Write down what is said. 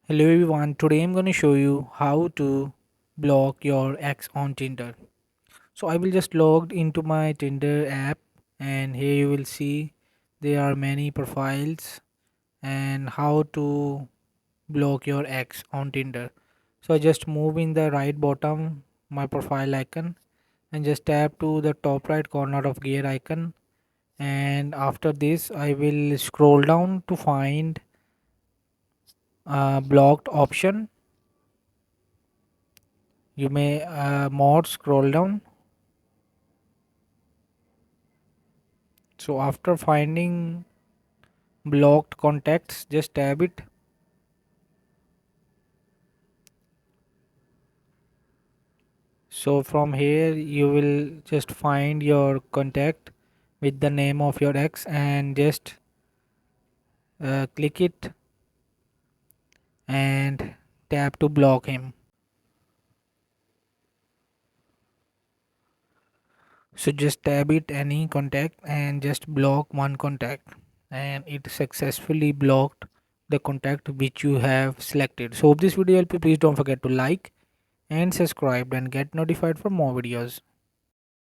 Hello everyone, today I'm going to show you how to block your ex on Tinder. So I will just logged into my Tinder app and here you will see there are many profiles and how to block your ex on Tinder. So I just move in the right bottom my profile icon and just tap to the top right corner of gear icon, and after this I will scroll down to find blocked option. You may more scroll down. So after finding blocked contacts, just tab it. So from here you will just find your contact with the name of your ex and just click it and tap to block him. So just tab it any contact and just block one contact, and it successfully blocked the contact which you have selected. So hope this video helped you. Please don't forget to like and subscribe and get notified for more videos.